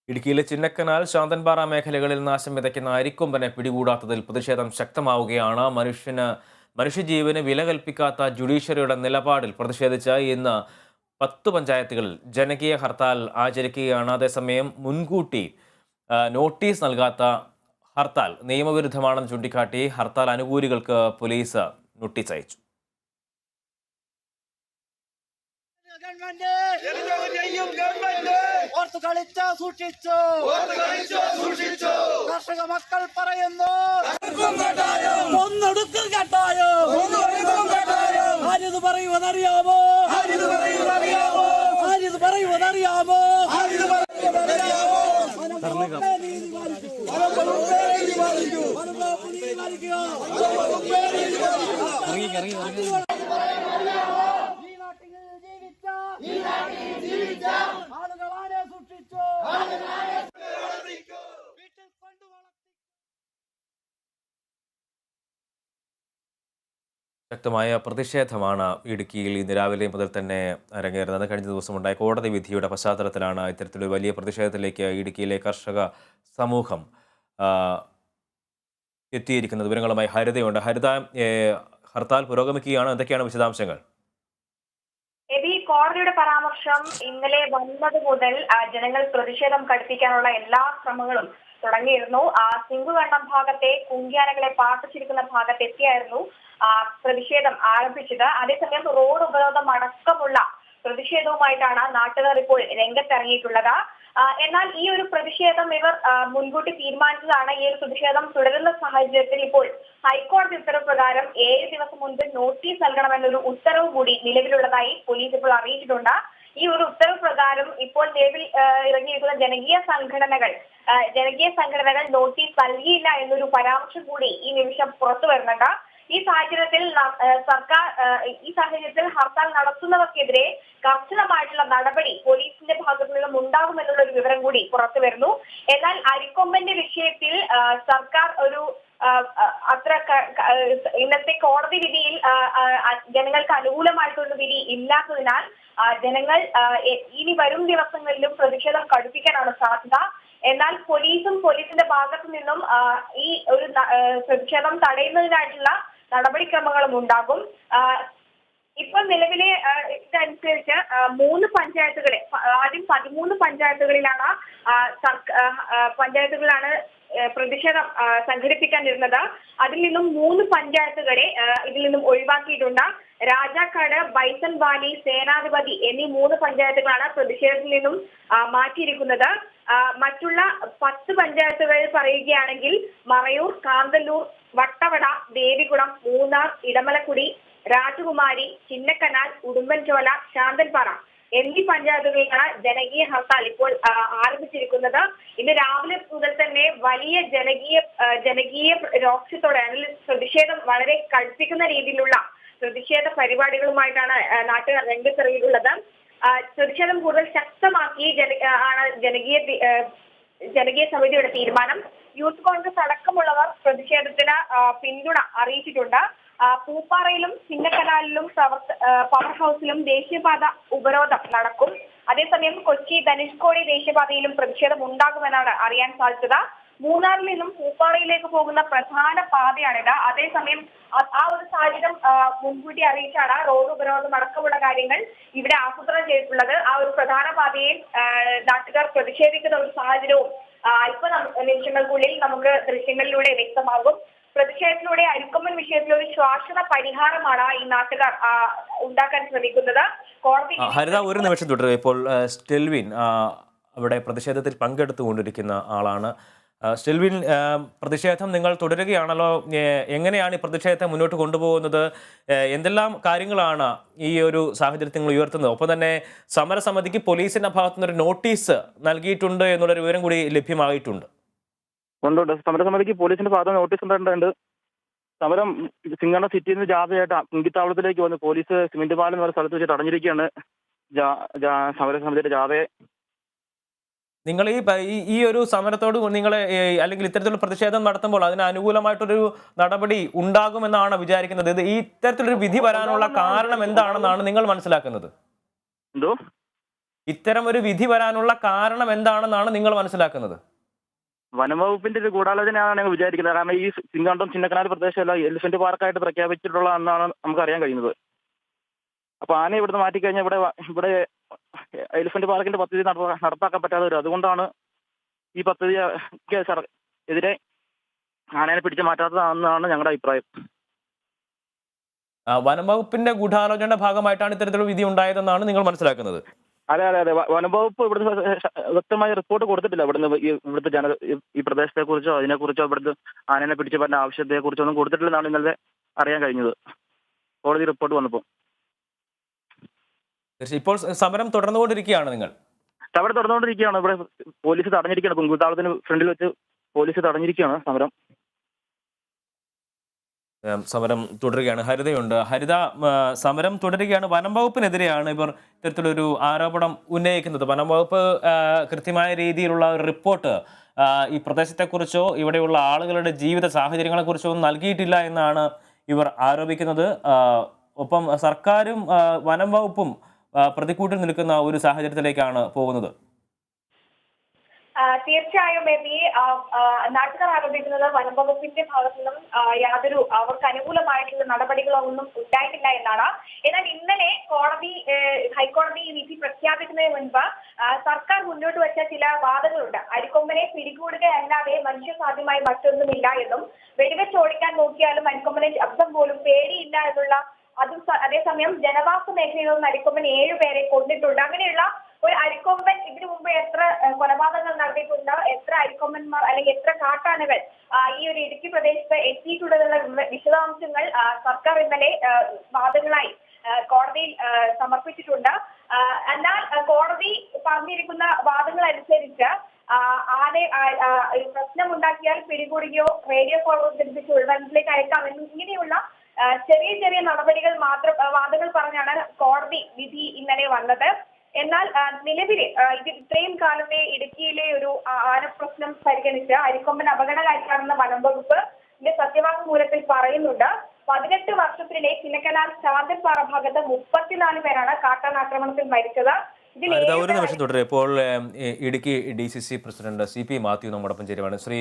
ഇടുക്കിയിലെ ചിന്നക്കനാൽ ശാന്തൻപാറ മേഖലകളിൽ നാശം വിതയ്ക്കുന്ന അരിക്കൊമ്പനെ പിടികൂടാത്തതിൽ പ്രതിഷേധം ശക്തമാവുകയാണ്. മനുഷ്യജീവന് വില കൽപ്പിക്കാത്ത ജുഡീഷ്യറിയുടെ നിലപാടിൽ പ്രതിഷേധിച്ച് ഇന്ന് 10 പഞ്ചായത്തുകളിൽ ജനകീയ ഹർത്താൽ ആചരിക്കുകയാണ്. അതേസമയം മുൻകൂട്ടി നോട്ടീസ് നൽകാത്ത ഹർത്താൽ നിയമവിരുദ്ധമാണെന്ന് ചൂണ്ടിക്കാട്ടി ഹർത്താൽ അനുകൂലികൾക്ക് പോലീസ് നോട്ടീസ് അയച്ചു. കർഷക മക്കൾ പറയുന്നു ഒന്നെടുക്കും കേട്ടായോ ആരിത് പറയുമെന്നറിയാമോ ആരിത് പറയുമെന്നറിയാമോ ആളുകളാരെ സൂക്ഷിച്ചു ശക്തമായ പ്രതിഷേധമാണ് ഇടുക്കിയിൽ ഇന്ന് രാവിലെ മുതൽ തന്നെ അരങ്ങേറുന്നത്. കഴിഞ്ഞ ദിവസമുണ്ടായ കോടതി വിധിയുടെ പശ്ചാത്തലത്തിലാണ് ഇത്തരത്തിലൊരു വലിയ പ്രതിഷേധത്തിലേക്ക് ഇടുക്കിയിലെ കർഷക സമൂഹം എത്തിയിരിക്കുന്നത്. വിവരങ്ങളുമായി ഹരിതയുണ്ട്. ഹരിത, ഹർത്താൽ പുരോഗമിക്കുകയാണ്, എന്തൊക്കെയാണ് വിശദാംശങ്ങൾ? കോടതിയുടെ പരാമർശം ഇന്നലെ വന്നത് മുതൽ ജനങ്ങൾ പ്രതിഷേധം കടുപ്പിക്കാനുള്ള എല്ലാ ശ്രമങ്ങളും തുടങ്ങിയിരുന്നു. സിംഗുകണ്ണം ഭാഗത്തെ കുങ്കിയാനകളെ പാർപ്പിച്ചിരിക്കുന്ന ഭാഗത്ത് എത്തിയായിരുന്നു പ്രതിഷേധം ആരംഭിച്ചത്. അതേസമയം റോഡ് ഉപരോധം അടക്കമുള്ള പ്രതിഷേധവുമായിട്ടാണ് നാട്ടുകാർ ഇപ്പോൾ രംഗത്തിറങ്ങിയിട്ടുള്ളത്. എന്നാൽ ഈ ഒരു പ്രതിഷേധം ഇവർ മുൻകൂട്ടി തീരുമാനിച്ചതാണ്. ഈ ഒരു പ്രതിഷേധം തുടരുന്ന സാഹചര്യത്തിൽ ഇപ്പോൾ ഹൈക്കോടതി ഉത്തരവ് പ്രകാരം 7 ദിവസം മുൻപ് നോട്ടീസ് നൽകണമെന്നൊരു ഉത്തരവ് കൂടി നിലവിലുള്ളതായി പോലീസ് ഇപ്പോൾ അറിയിച്ചിട്ടുണ്ട്. ഈ ഒരു ഉത്തരവ് പ്രകാരം ഇപ്പോൾ നിലവിൽ ഇറങ്ങിയിരിക്കുന്ന ജനകീയ സംഘടനകൾ നോട്ടീസ് നൽകിയില്ല എന്നൊരു പരാമർശം കൂടി ഈ നിമിഷം പുറത്തു വരുന്നുണ്ട്. ഈ സാഹചര്യത്തിൽ ഹർത്താൽ നടത്തുന്നവർക്കെതിരെ കർശനമായിട്ടുള്ള നടപടി പോലീസിന്റെ ഭാഗത്തു നിന്നും ഉണ്ടാകുമെന്നുള്ള ഒരു വിവരം കൂടി പുറത്തു വരുന്നു. എന്നാൽ അരിക്കൊമ്പന്റെ വിഷയത്തിൽ സർക്കാർ ഒരു ഇന്നത്തെ കോടതി വിധിയിൽ ജനങ്ങൾക്ക് അനുകൂലമായിട്ടുള്ള വിധി ഇല്ലാത്തതിനാൽ ജനങ്ങൾ ഇനി വരും ദിവസങ്ങളിലും പ്രതിഷേധം കടുപ്പിക്കാനാണ് സാധ്യത. എന്നാൽ പോലീസിന്റെ ഭാഗത്തു നിന്നും ഈ ഒരു പ്രതിഷേധം തടയുന്നതിനായിട്ടുള്ള നടപടിക്രമങ്ങളും ഉണ്ടാകും. ഇപ്പോൾ നിലവിലെ ഇതനുസരിച്ച് 3 പഞ്ചായത്തുകളെ ആദ്യം 13 പഞ്ചായത്തുകളിലാണ് പ്രതിഷേധം സംഘടിപ്പിക്കാനിരുന്നത്. അതിൽ നിന്നും 3 പഞ്ചായത്തുകളെ ഇതിൽ നിന്നും ഒഴിവാക്കിയിട്ടുണ്ട്. രാജാക്കാട്, ബൈസൺ വാലി, സേനാധിപതി എന്നീ 3 പഞ്ചായത്തുകളാണ് പ്രതിഷേധത്തിൽ നിന്നും മാറ്റിയിരിക്കുന്നത്. മറ്റുള്ള 10 പഞ്ചായത്തുകളിൽ പറയുകയാണെങ്കിൽ മറയൂർ, കാന്തല്ലൂർ, വട്ടവട, ദേവികുളം, മൂന്നാർ, ഇടമലക്കുടി, രാജകുമാരി, ചിന്നക്കനാൽ, ഉടുമ്പൻചോല, ശാന്തൻപാറ എന്നീ പഞ്ചായത്തുകളിലാണ് ജനകീയ ഹർത്താൽ ഇപ്പോൾ ആരംഭിച്ചിരിക്കുന്നത്. ഇന്ന് രാവിലെ മുതൽ തന്നെ വലിയ ജനകീയ രോക്ഷത്തോടെ അല്ലെങ്കിൽ പ്രതിഷേധം വളരെ കടുപ്പിക്കുന്ന രീതിയിലുള്ള പ്രതിഷേധ പരിപാടികളുമായിട്ടാണ് നാട്ടുകാർ രംഗത്തിറങ്ങിയിട്ടുള്ളത്. പ്രതിഷേധം കൂടുതൽ ശക്തമാക്കി ആണ് ജനകീയ സമിതിയുടെ തീരുമാനം. യൂത്ത് കോൺഗ്രസ് അടക്കമുള്ളവർ പ്രതിഷേധത്തിന് പിന്തുണ അറിയിച്ചിട്ടുണ്ട്. പൂപ്പാറയിലും ചിന്നക്കനാലിലും പവർ ഹൗസിലും ദേശീയപാത ഉപരോധം നടക്കും. അതേസമയം കൊച്ചി ധനുഷ്കോടി ദേശീയപാതയിലും പ്രതിഷേധം ഉണ്ടാകുമെന്നാണ് അറിയാൻ സാധിച്ചത്. മൂന്നാറിൽ നിന്നും പൂപ്പാറയിലേക്ക് പോകുന്ന പ്രധാന പാതയാണിത്. അതേസമയം ആ ഒരു സാഹചര്യം മുൻകൂട്ടി അറിയിച്ചാണ് റോഡ് ഉപരോധം അടക്കമുള്ള കാര്യങ്ങൾ ഇവിടെ ആസൂത്രണം ചെയ്തിട്ടുള്ളത്. ആ ഒരു പ്രധാന പാതയിൽ നാട്ടുകാർ പ്രതിഷേധിക്കുന്ന ഒരു സാഹചര്യവും അല്പ നിമിഷങ്ങൾക്കുള്ളിൽ നമുക്ക് ദൃശ്യങ്ങളിലൂടെ വ്യക്തമാകും. പ്രതിഷേധത്തിലൂടെ അരിക്കൊമ്പൻ വിഷയത്തിൽ ഒരു ശാശ്വത പരിഹാരമാണ് ഈ നാട്ടുകാർ ഉണ്ടാക്കാൻ ശ്രമിക്കുന്നത്. കോടതി ഹരിത, ഒരു നിമിഷം തുടരുക. ഇപ്പോൾ സ്റ്റെൽവിൻ അവിടെ പ്രതിഷേധത്തിൽ പങ്കെടുത്തുകൊണ്ടിരിക്കുന്ന ആളാണ്. സ്റ്റെൽവിൻ, പ്രതിഷേധം നിങ്ങൾ തുടരുകയാണല്ലോ. എങ്ങനെയാണ് ഈ പ്രതിഷേധത്തെ മുന്നോട്ട് കൊണ്ടുപോകുന്നത്? എന്തെല്ലാം കാര്യങ്ങളാണ് ഈ ഒരു സാഹചര്യത്തിൽ നിങ്ങൾ ഉയർത്തുന്നത്? ഒപ്പം തന്നെ സമരസമിതിക്ക് പോലീസിന്റെ ഭാഗത്തുനിന്നൊരു നോട്ടീസ് നൽകിയിട്ടുണ്ട് എന്നുള്ളൊരു വിവരം കൂടി ലഭ്യമായിട്ടുണ്ട്. ഉണ്ട്. സമരസമിതിക്ക് പോലീസിന്റെ ഭാഗത്ത് നോട്ടീസ് ഉണ്ടായിട്ടുണ്ട്. സമരം സിംഗണ്ണ സിറ്റിയിൽ നിന്ന് ജാഥയായിട്ട് കുങ്കിത്താവളത്തിലേക്ക് വന്ന് പോലീസ് സിമന്റ് പാലം എന്ന സ്ഥലത്ത് വെച്ച് തടഞ്ഞിരിക്കുകയാണ് സമരസമിതിയുടെ ജാഥയെ. നിങ്ങൾ ഈ ഒരു സമരത്തോട് നിങ്ങൾ അല്ലെങ്കിൽ ഇത്തരത്തിലുള്ള പ്രതിഷേധം നടത്തുമ്പോൾ അതിന് അനുകൂലമായിട്ടൊരു നടപടി ഉണ്ടാകുമെന്നാണ് വിചാരിക്കുന്നത്. ഇത് ഇത്തരത്തിലൊരു വിധി വരാനുള്ള കാരണം എന്താണെന്നാണ് നിങ്ങൾ മനസ്സിലാക്കുന്നത്? എന്തോ ഇത്തരം ഒരു വിധി വരാനുള്ള കാരണം എന്താണെന്നാണ് നിങ്ങൾ മനസ്സിലാക്കുന്നത്? വനംവകുപ്പിന്റെ ഒരു ഗൂഢാലോചനയാണ് ഞങ്ങൾ വിചാരിക്കുന്നത്. കാരണം ഈ സിംഗാണ്ടം ചിന്നക്കനാൽ പ്രദേശമല്ല എലിഫന്റ് പാർക്കായിട്ട് പ്രഖ്യാപിച്ചിട്ടുള്ള എന്നാണ് നമുക്ക് അറിയാൻ കഴിയുന്നത്. അപ്പൊ ആന ഇവിടുന്ന് മാറ്റിക്കഴിഞ്ഞാൽ ഇവിടെ എലിഫന്റ് പാർക്കിന്റെ പദ്ധതി നടപ്പാക്കാൻ പറ്റാതെ വരും. അതുകൊണ്ടാണ് ഈ പദ്ധതിക്ക് എതിരെ ആനയെ പിടിച്ചു മാറ്റാത്തതാണെന്നാണ് ഞങ്ങളുടെ അഭിപ്രായം. വനംവകുപ്പിന്റെ ഗൂഢാലോചനയുടെ ഭാഗമായിട്ടാണ് ഇത്തരത്തിലുള്ള വിധി ഉണ്ടായതെന്നാണ് നിങ്ങൾ മനസ്സിലാക്കുന്നത്? അതെ. വനംവകുപ്പ് ഇവിടുന്ന് വ്യക്തമായ റിപ്പോർട്ട് കൊടുത്തിട്ടില്ല. ഇവിടുത്തെ ഈ പ്രദേശത്തെ കുറിച്ചോ അതിനെക്കുറിച്ചോ ഇവിടുത്തെ ആനയെ പിടിച്ചു പറ്റുന്ന ആവശ്യത്തെ കുറിച്ചോ ഒന്നും കൊടുത്തിട്ടില്ലെന്നാണ് ഇന്നലെ അറിയാൻ കഴിഞ്ഞത്, കോടതി റിപ്പോർട്ട് വന്നപ്പോൾ. ഇപ്പോൾ സമരം തുടർന്നുകൊണ്ടിരിക്കുകയാണ് നിങ്ങൾ? സമരം തുടർന്നുകൊണ്ടിരിക്കുകയാണ്. ഇവിടെ പോലീസ് തടഞ്ഞിരിക്കുകയാണ്. കുങ്കുത്താവളത്തിന് ഫ്രണ്ടിൽ വെച്ച് പോലീസ് തടഞ്ഞിരിക്കുകയാണ് സമരം. സമരം തുടരുകയാണ്. ഹരിതയുണ്ട്. ഹരിത, സമരം തുടരുകയാണ്. വനം വകുപ്പിനെതിരെയാണ് ഇവർ ഇത്തരത്തിലൊരു ആരോപണം ഉന്നയിക്കുന്നത്. വനം വകുപ്പ് കൃത്യമായ രീതിയിലുള്ള ഒരു റിപ്പോർട്ട് ഈ പ്രദേശത്തെക്കുറിച്ചോ ഇവിടെയുള്ള ആളുകളുടെ ജീവിത സാഹചര്യങ്ങളെക്കുറിച്ചോ ഒന്നും നൽകിയിട്ടില്ല എന്നാണ് ഇവർ ആരോപിക്കുന്നത്. ഒപ്പം സർക്കാരും വനം വകുപ്പും പ്രതിക്കൂട്ടിൽ നിൽക്കുന്ന ഒരു സാഹചര്യത്തിലേക്കാണ് പോകുന്നത്. തീർച്ചയായും ബേബി, നാട്ടുകാർ ആരോപിക്കുന്നത് വനംവകുപ്പിന്റെ ഭാഗത്തു നിന്നും യാതൊരു അവർക്ക് അനുകൂലമായിട്ടുള്ള നടപടികളോ ഒന്നും ഉണ്ടായിട്ടില്ല എന്നാണ്. എന്നാൽ ഇന്നലെ ഹൈക്കോടതി ഈ വിധി പ്രഖ്യാപിക്കുന്നതിന് മുൻപ് സർക്കാർ മുന്നോട്ട് വെച്ച ചില വാദങ്ങളുണ്ട്. അരിക്കൊമ്പനെ പിടികൂടുകയല്ലാതെ മനുഷ്യസാധ്യമായി മറ്റൊന്നുമില്ല എന്നും, വെടിവെച്ച് ഓടിക്കാൻ നോക്കിയാലും അരിക്കൊമ്പനെ ശബ്ദം പോലും പേടിയില്ല എന്നുള്ള, അതേസമയം ജനവാസ മേഖലയിൽ നിന്ന് അരിക്കൊമ്പൻ 7 പേരെ കൊന്നിട്ടുണ്ട്. അങ്ങനെയുള്ള ഒരു അരിക്കൊമ്പൻ ഇതിനു മുമ്പ് എത്ര കൊലപാതകങ്ങൾ നടത്തിയിട്ടുണ്ട്, എത്ര അരിക്കൊമ്പന്മാർ അല്ലെങ്കിൽ എത്ര കാട്ടാനകൾ ഈ ഒരു ഇടുക്കി പ്രദേശത്ത് എത്തിയിട്ടുണ്ടെന്നുള്ള വിശദാംശങ്ങൾ സർക്കാർ ഇന്നലെ വാദങ്ങളായി കോടതിയിൽ സമർപ്പിച്ചിട്ടുണ്ട്. എന്നാൽ കോടതി പറഞ്ഞിരിക്കുന്ന വാദങ്ങൾ അനുസരിച്ച് പ്രശ്നമുണ്ടാക്കിയാൽ പിടികൂടുകയോ റേഡിയോ കോൾ ബന്ധിപ്പിച്ച് ഉൾവനത്തിലേക്ക് അയക്കാം ഇങ്ങനെയുള്ള ചെറിയ നടപടികൾ മാത്രം വാദങ്ങൾ പറഞ്ഞാണ് കോടതി വിധി ഇന്നലെ വന്നത്. എന്നാൽ നിലവിൽ ഇത്രയും കാലത്തെ ഇടുക്കിയിലെ ഒരു ആനപ്രശ്നം പരിഗണിച്ച് അരിക്കൊമ്പൻ അപകടകാരിയാണെന്ന് വനം വകുപ്പ് സത്യവാങ്മൂലത്തിൽ പറയുന്നുണ്ട്. 18 വർഷത്തിനിടെ ചിന്നക്കനാൽ ശാന്തൻപാറ ഭാഗത്ത് 34 പേരാണ് കാട്ടാനാക്രമണത്തിൽ മരിച്ചത്. ഒരു നിമിഷം തുടരും. ഇപ്പോൾ Idukki DCC president CP Mathew നമ്മോടൊപ്പം ചേരുവാണ്. ശ്രീ